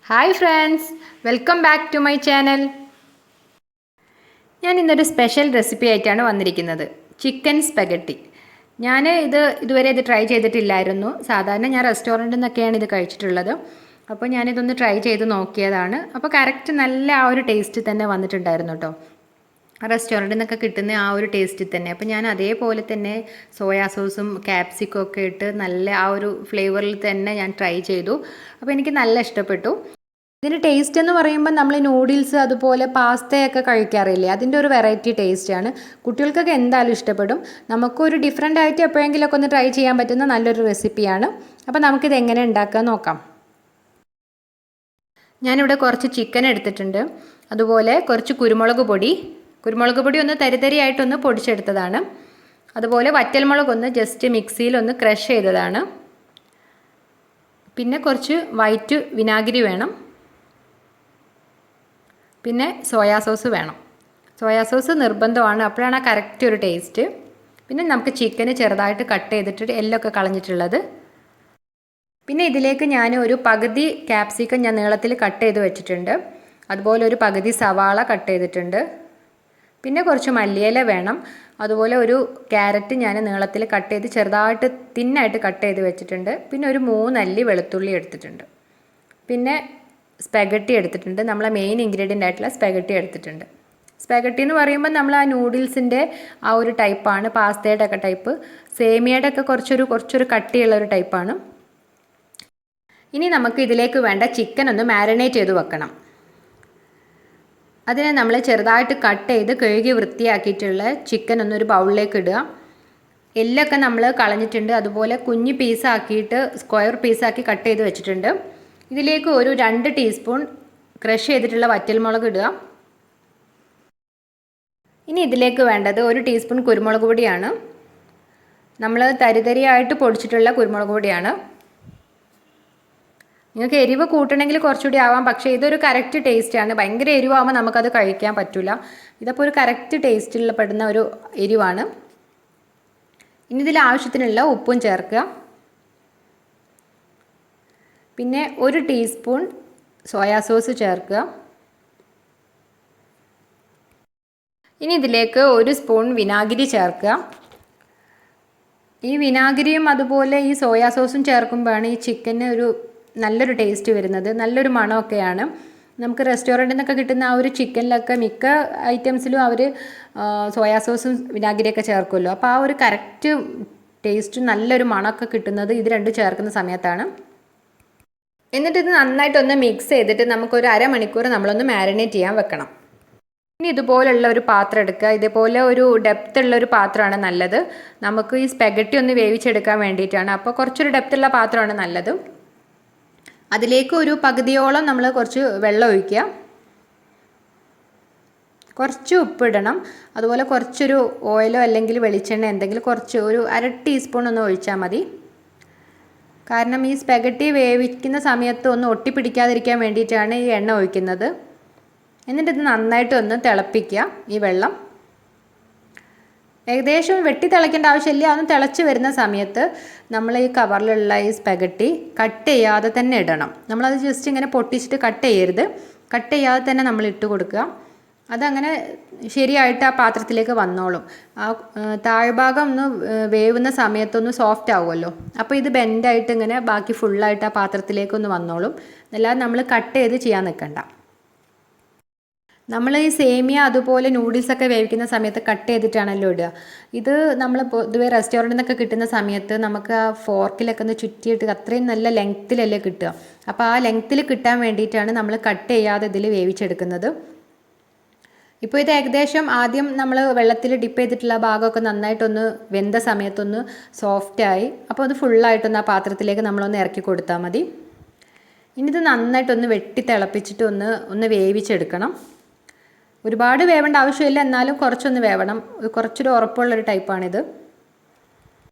Hi friends, welcome back to my channel. ഞാൻ ഇന്നൊരു special recipe ആയിട്ടാണ് വന്നിരിക്കുന്നത്. Chicken spaghetti. ഞാൻ ഇതുവരെ ട്രൈ ചെയ്തിട്ടില്ലായിരുന്നു. സാധാരണ ഞാൻ റെസ്റ്റോറൻറ്റിൽ നിന്നൊക്കെയാണ് ഇത് കഴിച്ചിട്ടുള്ളത്. അപ്പോൾ ഞാനിതൊന്ന് ട്രൈ ചെയ്ത് നോക്കിയതാണ്. അപ്പോൾ കറക്റ്റ് നല്ല ആ ഒരു ടേസ്റ്റ് തന്നെ വന്നിട്ടുണ്ടായിരുന്നു കേട്ടോ. റെസ്റ്റോറൻറ്റിൽ നിന്നൊക്കെ കിട്ടുന്ന ആ ഒരു ടേസ്റ്റിൽ തന്നെ. അപ്പോൾ ഞാൻ അതേപോലെ തന്നെ സോയാ സോസും ക്യാപ്സിക്കും ഒക്കെ ഇട്ട് നല്ല ആ ഒരു ഫ്ലേവറിൽ തന്നെ ഞാൻ ട്രൈ ചെയ്തു. അപ്പോൾ എനിക്ക് നല്ല ഇഷ്ടപ്പെട്ടു. ഇതിൻ്റെ ടേസ്റ്റ് എന്ന് പറയുമ്പോൾ നമ്മൾ നൂഡിൽസ് അതുപോലെ പാസ്തയൊക്കെ കഴിക്കാറില്ലേ, അതിൻ്റെ ഒരു വെറൈറ്റി ടേസ്റ്റാണ്. കുട്ടികൾക്കൊക്കെ എന്തായാലും ഇഷ്ടപ്പെടും. നമുക്കൊരു ഡിഫറെൻ്റ് ആയിട്ട് എപ്പോഴെങ്കിലുമൊക്കെ ഒന്ന് ട്രൈ ചെയ്യാൻ പറ്റുന്ന നല്ലൊരു റെസിപ്പിയാണ്. അപ്പോൾ നമുക്കിത് എങ്ങനെ ഉണ്ടാക്കാൻ നോക്കാം. ഞാനിവിടെ കുറച്ച് ചിക്കൻ എടുത്തിട്ടുണ്ട്. അതുപോലെ കുറച്ച് കുരുമുളക് പൊടി ഒന്ന് തരിതരിയായിട്ടൊന്ന് പൊടിച്ചെടുത്തതാണ്. അതുപോലെ വറ്റൽമുളകൊന്ന് ജസ്റ്റ് മിക്സിയിലൊന്ന് ക്രഷ് ചെയ്തതാണ്. പിന്നെ കുറച്ച് വൈറ്റ് വിനാഗിരി വേണം. പിന്നെ സോയാ സോസ് വേണം. സോയാ സോസ് നിർബന്ധമാണ്, അപ്പോഴാണ് കറക്റ്റ് ഒരു ടേസ്റ്റ്. പിന്നെ നമുക്ക് ചിക്കന് ചെറുതായിട്ട് കട്ട് ചെയ്തിട്ട് എല്ലൊക്കെ കളഞ്ഞിട്ടുള്ളത്. പിന്നെ ഇതിലേക്ക് ഞാൻ ഒരു പകുതി ക്യാപ്സിക്കം ഞാൻ നീളത്തിൽ കട്ട് ചെയ്ത് വെച്ചിട്ടുണ്ട്. അതുപോലെ ഒരു പകുതി സവാള കട്ട് ചെയ്തിട്ടുണ്ട്. പിന്നെ കുറച്ച് മല്ലിയില വേണം. അതുപോലെ ഒരു ക്യാരറ്റ് ഞാൻ നീളത്തിൽ കട്ട് ചെയ്ത് ചെറുതായിട്ട് തിന്നായിട്ട് കട്ട് ചെയ്ത് വെച്ചിട്ടുണ്ട്. പിന്നെ ഒരു 3 അല്ലി വെളുത്തുള്ളി എടുത്തിട്ടുണ്ട്. പിന്നെ സ്പെഗറ്റി എടുത്തിട്ടുണ്ട്. നമ്മളെ മെയിൻ ഇൻഗ്രീഡിയൻ്റ് ആയിട്ടുള്ള സ്പെഗറ്റി എടുത്തിട്ടുണ്ട്. സ്പെഗറ്റി എന്ന് പറയുമ്പോൾ നമ്മൾ ആ നൂഡിൽസിൻ്റെ ആ ഒരു ടൈപ്പാണ്, പാസ്തയുടെ ഒക്കെ ടൈപ്പ്. സേമിയയുടെ ഒക്കെ കുറച്ചൊരു കട്ടിയുള്ള ഒരു ടൈപ്പാണ്. ഇനി നമുക്ക് ഇതിലേക്ക് വേണ്ട ചിക്കൻ ഒന്ന് മാരിനേറ്റ് ചെയ്ത് വെക്കണം. അതിനെ നമ്മൾ ചെറുതായിട്ട് കട്ട് ചെയ്ത് കഴുകി വൃത്തിയാക്കിയിട്ടുള്ള ചിക്കൻ ഒന്നൊരു ബൗളിലേക്ക് ഇടുക. എല്ലൊക്കെ നമ്മൾ കളഞ്ഞിട്ടുണ്ട്. അതുപോലെ കുഞ്ഞ് പീസാക്കിയിട്ട് സ്ക്വയർ പീസാക്കി കട്ട് ചെയ്ത് വെച്ചിട്ടുണ്ട്. ഇതിലേക്ക് ഒരു 2 ടീസ്പൂൺ ക്രഷ് ചെയ്തിട്ടുള്ള വറ്റൽമുളക് ഇടുക. ഇനി ഇതിലേക്ക് വേണ്ടത് 1 ടീസ്പൂൺ കുരുമുളക് പൊടിയാണ്. നമ്മൾ തരിതരിയായിട്ട് പൊടിച്ചിട്ടുള്ള കുരുമുളക് പൊടിയാണ്. നിങ്ങൾക്ക് എരിവ് കൂട്ടണമെങ്കിൽ കുറച്ചുകൂടി ആവാം, പക്ഷേ ഇതൊരു കറക്റ്റ് ടേസ്റ്റാണ്. ഭയങ്കര എരിവാകുമ്പോൾ നമുക്കത് കഴിക്കാൻ പറ്റില്ല. ഇതപ്പോൾ ഒരു കറക്റ്റ് ടേസ്റ്റിൽ പെടുന്ന ഒരു എരിവാണ്. ഇനി ഇതിൽ ആവശ്യത്തിനുള്ള ഉപ്പും ചേർക്കുക. പിന്നെ 1 ടീസ്പൂൺ സോയാ സോസ് ചേർക്കുക. ഇനി ഇതിലേക്ക് 1 സ്പൂൺ വിനാഗിരി ചേർക്കുക. ഈ വിനാഗിരിയും അതുപോലെ ഈ സോയാ സോസും ചേർക്കുമ്പോഴാണ് ഈ ചിക്കന് നല്ലൊരു ടേസ്റ്റ് വരുന്നത്. നല്ലൊരു മണമൊക്കെയാണ്. നമുക്ക് റെസ്റ്റോറൻറ്റിൽ നിന്നൊക്കെ കിട്ടുന്ന ആ ഒരു ചിക്കനിലൊക്കെ മിക്ക ഐറ്റംസിലും അവർ സോയാ സോസും വിനാഗിരിയൊക്കെ ചേർക്കുമല്ലോ. അപ്പോൾ ആ ഒരു കറക്റ്റ് ടേസ്റ്റ് നല്ലൊരു മണമൊക്കെ കിട്ടുന്നത് ഇത് രണ്ടും ചേർക്കുന്ന സമയത്താണ്. എന്നിട്ട് ഇത് നന്നായിട്ടൊന്ന് മിക്സ് ചെയ്തിട്ട് നമുക്കൊരു അരമണിക്കൂർ നമ്മളൊന്ന് മാരിനേറ്റ് ചെയ്യാൻ വെക്കണം. ഇനി ഇതുപോലുള്ള ഒരു പാത്രം എടുക്കുക. ഇതുപോലെ ഒരു ഡെപ്ത് ഉള്ള ഒരു പാത്രമാണ് നല്ലത്. നമുക്ക് ഈ സ്പെഗറ്റി ഒന്ന് വേവിച്ചെടുക്കാൻ വേണ്ടിയിട്ടാണ്. അപ്പോൾ കുറച്ചൊരു ഡെപ്തുള്ള പാത്രമാണ് നല്ലത്. അതിലേക്ക് ഒരു പകുതിയോളം നമ്മൾ കുറച്ച് വെള്ളം ഒഴിക്കുക. കുറച്ച് ഉപ്പിടണം. അതുപോലെ കുറച്ചൊരു ഓയിലോ അല്ലെങ്കിൽ വെളിച്ചെണ്ണ എന്തെങ്കിലും കുറച്ച് ഒരു 1/2 ടീസ്പൂൺ ഒന്ന് ഒഴിച്ചാൽ മതി. കാരണം ഈ സ്പെഗറ്റി വേവിക്കുന്ന സമയത്ത് ഒന്ന് ഒട്ടിപ്പിടിക്കാതിരിക്കാൻ വേണ്ടിയിട്ടാണ് ഈ എണ്ണ ഒഴിക്കുന്നത്. എന്നിട്ട് ഇത് നന്നായിട്ടൊന്ന് തിളപ്പിക്കുക. ഈ വെള്ളം ഏകദേശം വെട്ടി തിളയ്ക്കേണ്ട ആവശ്യമില്ല. അതൊന്ന് തിളച്ച് വരുന്ന സമയത്ത് നമ്മൾ ഈ കവറിലുള്ള ഈ സ്പെഗറ്റി കട്ട് ചെയ്യാതെ തന്നെ ഇടണം. നമ്മളത് ജസ്റ്റ് ഇങ്ങനെ പൊട്ടിച്ചിട്ട് കട്ട് ചെയ്യരുത്. കട്ട് ചെയ്യാതെ തന്നെ നമ്മൾ ഇട്ട് കൊടുക്കുക. അതങ്ങനെ ശരിയായിട്ട് ആ പാത്രത്തിലേക്ക് വന്നോളും. ആ താഴ്ഭാഗം ഒന്ന് വേവുന്ന സമയത്തൊന്ന് സോഫ്റ്റ് ആവുമല്ലോ. അപ്പോൾ ഇത് ബെൻഡായിട്ട് ഇങ്ങനെ ബാക്കി ഫുള്ളായിട്ട് ആ പാത്രത്തിലേക്കൊന്ന് വന്നോളും. അല്ലാതെ നമ്മൾ കട്ട് ചെയ്ത് ചെയ്യാൻ നിൽക്കണ്ട. നമ്മൾ ഈ സേമിയ അതുപോലെ നൂഡിൽസൊക്കെ വേവിക്കുന്ന സമയത്ത് കട്ട് ചെയ്തിട്ടാണല്ലോ ഇടുക. ഇത് നമ്മൾ പൊതുവേ റെസ്റ്റോറൻറ്റിൽ നിന്നൊക്കെ കിട്ടുന്ന സമയത്ത് നമുക്ക് ആ ഫോർക്കിലൊക്കെ ഒന്ന് ചുറ്റിയിട്ട് അത്രയും നല്ല ലെങ്ത്തിലല്ലേ കിട്ടുക. അപ്പോൾ ആ ലെങ്ത്തിൽ കിട്ടാൻ വേണ്ടിയിട്ടാണ് നമ്മൾ കട്ട് ചെയ്യാതെ ഇതിൽ വേവിച്ചെടുക്കുന്നത്. ഇപ്പോൾ ഇത് ഏകദേശം ആദ്യം നമ്മൾ വെള്ളത്തിൽ ഡിപ്പ് ചെയ്തിട്ടുള്ള ഭാഗമൊക്കെ നന്നായിട്ടൊന്ന് വെന്ത സമയത്തൊന്ന് സോഫ്റ്റായി. അപ്പോൾ അത് ഫുള്ളായിട്ടൊന്ന് ആ പാത്രത്തിലേക്ക് നമ്മളൊന്ന് ഇറക്കി കൊടുത്താൽ മതി. ഇനി ഇത് നന്നായിട്ടൊന്ന് വെട്ടി തിളപ്പിച്ചിട്ട് ഒന്ന് വേവിച്ചെടുക്കണം. ഒരുപാട് വേവേണ്ട ആവശ്യമില്ല, എന്നാലും കുറച്ചൊന്ന് വേവണം. കുറച്ചൊരു ഉറപ്പുള്ളൊരു ടൈപ്പാണിത്.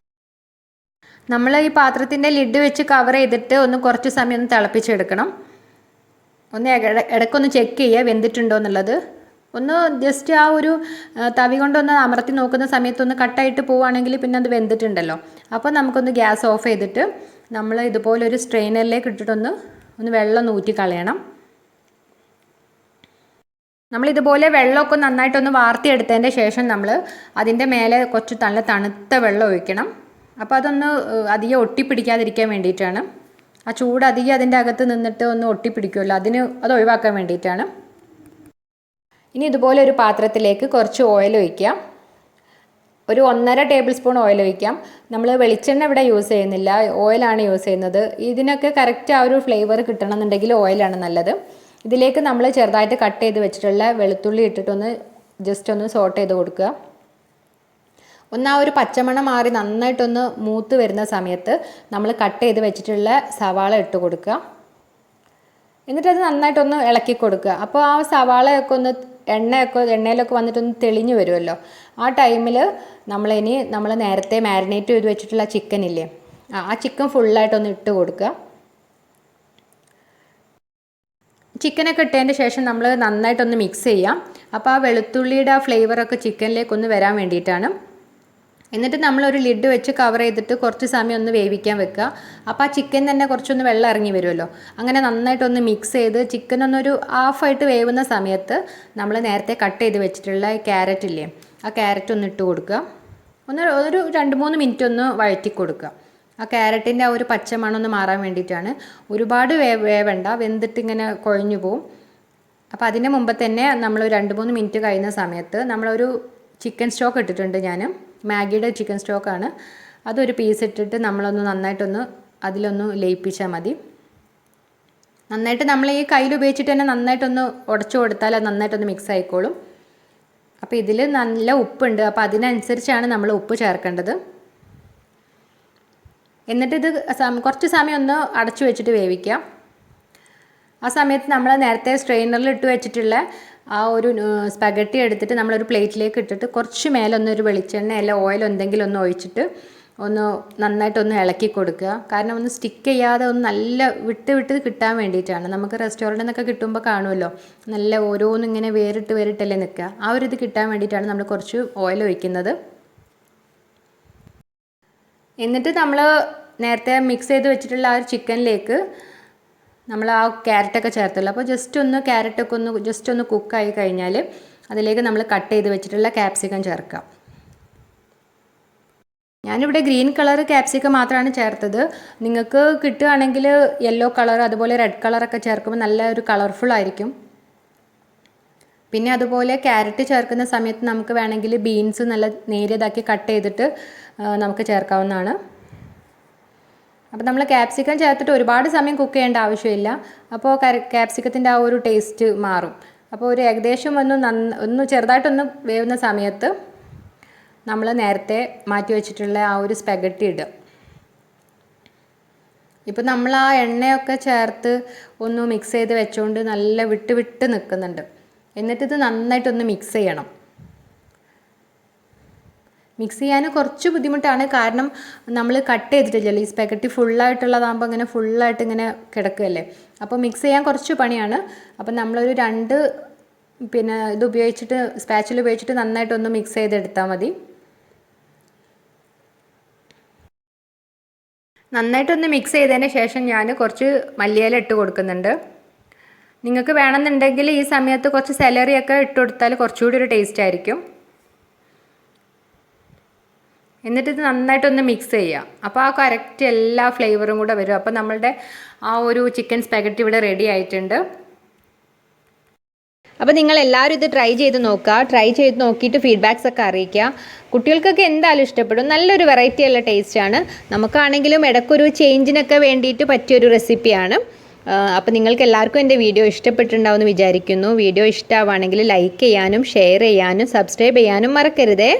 നമ്മൾ ഈ പാത്രത്തിൻ്റെ ലിഡ് വെച്ച് കവർ ചെയ്തിട്ട് കുറച്ച് സമയം ഒന്ന് തിളപ്പിച്ചെടുക്കണം. ഇടയ്ക്കൊന്ന് ചെക്ക് ചെയ്യുക വെന്തിട്ടുണ്ടോ എന്നുള്ളത്. ജസ്റ്റ് ആ ഒരു തവി കൊണ്ടൊന്ന് അമർത്തി നോക്കുന്ന സമയത്തൊന്ന് കട്ടായിട്ട് പോവുകയാണെങ്കിൽ പിന്നെ അത് വെന്തിട്ടുണ്ടല്ലോ. അപ്പോൾ നമുക്കൊന്ന് ഗ്യാസ് ഓഫ് ചെയ്തിട്ട് നമ്മൾ ഇതുപോലൊരു സ്ട്രെയിനറിലേക്ക് ഇട്ടിട്ടൊന്ന് ഒന്ന് വെള്ളം ഊറ്റി കളയണം. നമ്മളിതുപോലെ വെള്ളമൊക്കെ നന്നായിട്ടൊന്ന് വാർത്തിയെടുത്തതിൻ്റെ ശേഷം നമ്മൾ അതിൻ്റെ മേലെ കുറച്ച് നല്ല തണുത്ത വെള്ളം ഒഴിക്കണം. അപ്പോൾ അതൊന്ന് അധികം ഒട്ടിപ്പിടിക്കാതിരിക്കാൻ വേണ്ടിയിട്ടാണ്. ആ ചൂട് അധികം അതിൻ്റെ അകത്ത് നിന്നിട്ട് ഒന്ന് ഒട്ടിപ്പിടിക്കുമല്ലോ, അത് ഒഴിവാക്കാൻ വേണ്ടിയിട്ടാണ്. ഇനി ഇതുപോലെ ഒരു പാത്രത്തിലേക്ക് കുറച്ച് ഓയിൽ ഒഴിക്കാം. ഒരു 1.5 ടേബിൾ സ്പൂൺ ഓയിൽ ഒഴിക്കാം. നമ്മൾ വെളിച്ചെണ്ണ ഇവിടെ യൂസ് ചെയ്യുന്നില്ല, ഓയിലാണ് യൂസ് ചെയ്യുന്നത്. ഇതിനൊക്കെ കറക്റ്റ് ആ ഒരു ഫ്ലേവർ കിട്ടണമെന്നുണ്ടെങ്കിൽ ഓയിലാണ് നല്ലത്. ഇതിലേക്ക് നമ്മൾ ചെറുതായിട്ട് കട്ട് ചെയ്ത് വെച്ചിട്ടുള്ള വെളുത്തുള്ളി ഇട്ടിട്ടൊന്ന് ജസ്റ്റ് ഒന്ന് സോട്ട് ചെയ്ത് കൊടുക്കുക. ഒന്ന് ആ ഒരു പച്ചമണം മാറി നന്നായിട്ടൊന്ന് മൂത്ത് വരുന്ന സമയത്ത് നമ്മൾ കട്ട് ചെയ്ത് വെച്ചിട്ടുള്ള സവാള ഇട്ട് കൊടുക്കുക. എന്നിട്ടത് നന്നായിട്ടൊന്ന് ഇളക്കി കൊടുക്കുക. അപ്പോൾ ആ സവാളയൊക്കെ ഒന്ന് എണ്ണയിലൊക്കെ വന്നിട്ടൊന്ന് തെളിഞ്ഞു വരുമല്ലോ. ആ ടൈമിൽ നമ്മൾ നേരത്തെ മാരിനേറ്റ് ചെയ്ത് വെച്ചിട്ടുള്ള ചിക്കൻ ഇല്ലേ, ആ ചിക്കൻ ഫുള്ളായിട്ടൊന്ന് ഇട്ട് കൊടുക്കുക. ചിക്കനൊക്കെ ഇട്ടതിൻ്റെ ശേഷം നമ്മൾ നന്നായിട്ടൊന്ന് മിക്സ് ചെയ്യാം. അപ്പോൾ ആ വെളുത്തുള്ളിയുടെ ആ ഫ്ലേവറൊക്കെ ചിക്കനിലേക്കൊന്ന് വരാൻ വേണ്ടിയിട്ടാണ്. എന്നിട്ട് നമ്മളൊരു ലിഡ് വെച്ച് കവർ ചെയ്തിട്ട് കുറച്ച് സമയം ഒന്ന് വേവിക്കാൻ വെക്കുക. അപ്പോൾ ആ ചിക്കൻ തന്നെ കുറച്ചൊന്ന് വെള്ളം ഇറങ്ങി വരുമല്ലോ. അങ്ങനെ നന്നായിട്ടൊന്ന് മിക്സ് ചെയ്ത് ചിക്കൻ ഒന്നൊരു ഹാഫായിട്ട് വേവുന്ന സമയത്ത് നമ്മൾ നേരത്തെ കട്ട് ചെയ്ത് വെച്ചിട്ടുള്ള ക്യാരറ്റ് ഇല്ലേ, ആ ക്യാരറ്റ് ഒന്ന് ഇട്ട് കൊടുക്കുക. ഒരു 2-3 മിനിറ്റ് ഒന്ന് വഴറ്റി കൊടുക്കുക. ആ ക്യാരറ്റിൻ്റെ ആ ഒരു പച്ചമണം ഒന്ന് മാറാൻ വേണ്ടിയിട്ടാണ്. ഒരുപാട് വേവണ്ട, വെന്തിട്ട് ഇങ്ങനെ കുഴഞ്ഞു പോവും. അപ്പോൾ അതിന് മുമ്പ് തന്നെ നമ്മൾ 2-3 മിനിറ്റ് കഴിയുന്ന സമയത്ത് നമ്മളൊരു ചിക്കൻ സ്റ്റോക്ക് ഇട്ടിട്ടുണ്ട്. ഞാൻ മാഗിയുടെ ചിക്കൻ സ്റ്റോക്കാണ്. അതൊരു പീസ് ഇട്ടിട്ട് നമ്മളൊന്ന് നന്നായിട്ടൊന്ന് അതിലൊന്ന് ലയിപ്പിച്ചാൽ മതി. നന്നായിട്ട് നമ്മൾ ഈ കയ്യിൽ ഉപയോഗിച്ചിട്ട് തന്നെ നന്നായിട്ടൊന്ന് ഉടച്ചു കൊടുത്താൽ അത് നന്നായിട്ടൊന്ന് മിക്സ് ആയിക്കോളും. അപ്പോൾ ഇതിൽ നല്ല ഉപ്പുണ്ട്, അപ്പോൾ അതിനനുസരിച്ചാണ് നമ്മൾ ഉപ്പ് ചേർക്കേണ്ടത്. എന്നിട്ട് ഇത് കുറച്ച് സമയം ഒന്ന് അടച്ചു വെച്ചിട്ട് വേവിക്കാം. ആ സമയത്ത് നമ്മൾ നേരത്തെ സ്ട്രെയിനറിൽ ഇട്ട് വെച്ചിട്ടുള്ള ആ ഒരു സ്പഗറ്റി എടുത്തിട്ട് നമ്മളൊരു പ്ലേറ്റിലേക്ക് ഇട്ടിട്ട് കുറച്ച് മേലൊന്നൊരു വെളിച്ചെണ്ണ അല്ല ഓയിൽ എന്തെങ്കിലും ഒന്ന് ഒഴിച്ചിട്ട് ഒന്ന് നന്നായിട്ടൊന്ന് ഇളക്കി കൊടുക്കുക. കാരണം ഒന്ന് സ്റ്റിക്ക് ചെയ്യാതെ ഒന്ന് നല്ല വിട്ട് കിട്ടാൻ വേണ്ടിയിട്ടാണ്. നമുക്ക് റെസ്റ്റോറൻറ്റിൽ നിന്നൊക്കെ കിട്ടുമ്പോൾ കാണുമല്ലോ, നല്ല ഓരോന്നും ഇങ്ങനെ വേറിട്ടല്ലേ നിൽക്കുക. ആ ഒരു ഇത് കിട്ടാൻ വേണ്ടിയിട്ടാണ് നമ്മൾ കുറച്ച് ഓയിൽ ഒഴിക്കുന്നത്. എന്നിട്ട് നമ്മൾ നേരത്തെ മിക്സ് ചെയ്ത് വെച്ചിട്ടുള്ള ആ ഒരു ചിക്കനിലേക്ക് നമ്മൾ ആ ക്യാരറ്റൊക്കെ ചേർത്തുള്ളൂ. അപ്പോൾ ക്യാരറ്റൊക്കെ ഒന്ന് കുക്കായി കഴിഞ്ഞാൽ അതിലേക്ക് നമ്മൾ കട്ട് ചെയ്ത് വെച്ചിട്ടുള്ള ക്യാപ്സിക്കം ചേർക്കാം. ഞാനിവിടെ ഗ്രീൻ കളർ ക്യാപ്സിക്കം മാത്രമാണ് ചേർത്തത്. നിങ്ങൾക്ക് കിട്ടുകയാണെങ്കിൽ യെല്ലോ കളർ അതുപോലെ റെഡ് കളറൊക്കെ ചേർക്കുമ്പോൾ നല്ല ഒരു കളർഫുൾ ആയിരിക്കും. പിന്നെ അതുപോലെ ക്യാരറ്റ് ചേർക്കുന്ന സമയത്ത് നമുക്ക് വേണമെങ്കിൽ ബീൻസ് നല്ല നേരിയതാക്കി കട്ട് ചെയ്തിട്ട് നമുക്ക് ചേർക്കാവുന്നതാണ്. അപ്പോൾ നമ്മൾ ക്യാപ്സിക്കം ചേർത്തിട്ട് ഒരുപാട് സമയം കുക്ക് ചെയ്യേണ്ട ആവശ്യമില്ല. അപ്പോൾ ക്യാപ്സിക്കത്തിൻ്റെ ആ ഒരു ടേസ്റ്റ് മാറും. അപ്പോൾ ഒരു ഏകദേശം ഒന്ന് ചെറുതായിട്ടൊന്ന് വേവുന്ന സമയത്ത് നമ്മൾ നേരത്തെ മാറ്റി വെച്ചിട്ടുള്ള ആ ഒരു സ്പഗറ്റി ഇടുക. ഇപ്പോൾ നമ്മൾ ആ എണ്ണയൊക്കെ ചേർത്ത് ഒന്ന് മിക്സ് ചെയ്ത് വെച്ചുകൊണ്ട് നല്ല വിട്ട് നിൽക്കുന്നുണ്ട്. എന്നിട്ടിത് നന്നായിട്ടൊന്ന് മിക്സ് ചെയ്യണം. മിക്സ് ചെയ്യാൻ കുറച്ച് ബുദ്ധിമുട്ടാണ്, കാരണം നമ്മൾ കട്ട് ചെയ്തിട്ടില്ലല്ലോ. ഈ സ്പഗറ്റി ഫുള്ളായിട്ടുള്ളതാകുമ്പോൾ ഇങ്ങനെ ഫുള്ളായിട്ട് ഇങ്ങനെ കിടക്കുകയല്ലേ. അപ്പോൾ മിക്സ് ചെയ്യാൻ കുറച്ച് പണിയാണ്. അപ്പോൾ നമ്മളൊരു 2 ഇത് ഉപയോഗിച്ചിട്ട് സ്പാച്ചിൽ ഉപയോഗിച്ചിട്ട് നന്നായിട്ടൊന്ന് മിക്സ് ചെയ്തെടുത്താൽ മതി. നന്നായിട്ടൊന്ന് മിക്സ് ചെയ്തതിന് ശേഷം ഞാൻ കുറച്ച് മല്ലിയില ഇട്ട് കൊടുക്കുന്നുണ്ട്. നിങ്ങൾക്ക് വേണമെന്നുണ്ടെങ്കിൽ ഈ സമയത്ത് കുറച്ച് സെലറിയൊക്കെ ഇട്ട് കൊടുത്താൽ കുറച്ചുകൂടി ഒരു ടേസ്റ്റ് ആയിരിക്കും. എന്നിട്ടിത് നന്നായിട്ടൊന്ന് മിക്സ് ചെയ്യുക. അപ്പോൾ ആ കറക്റ്റ് എല്ലാ ഫ്ലേവറും കൂടെ വരും. അപ്പോൾ നമ്മളുടെ ആ ഒരു ചിക്കൻ സ്പഗറ്റി ഇവിടെ റെഡി ആയിട്ടുണ്ട്. അപ്പോൾ നിങ്ങൾ എല്ലാവരും ഇത് ട്രൈ ചെയ്ത് നോക്കുക. ട്രൈ ചെയ്ത് നോക്കിയിട്ട് ഫീഡ്ബാക്സ് ഒക്കെ അറിയിക്കുക. കുട്ടികൾക്കൊക്കെ എന്തായാലും ഇഷ്ടപ്പെടും. നല്ലൊരു വെറൈറ്റി ഉള്ള ടേസ്റ്റാണ്. നമുക്കാണെങ്കിലും ഇടയ്ക്കൊരു ചേഞ്ചിനൊക്കെ വേണ്ടിയിട്ട് പറ്റിയൊരു റെസിപ്പിയാണ്. അപ്പോൾ നിങ്ങൾക്ക് എല്ലാവർക്കും എൻ്റെ വീഡിയോ ഇഷ്ടപ്പെട്ടിട്ടുണ്ടാവുമെന്ന് വിചാരിക്കുന്നു. വീഡിയോ ഇഷ്ടമാവുകയാണെങ്കിൽ ലൈക്ക് ചെയ്യാനും ഷെയർ ചെയ്യാനും സബ്സ്ക്രൈബ് ചെയ്യാനും മറക്കരുതേ.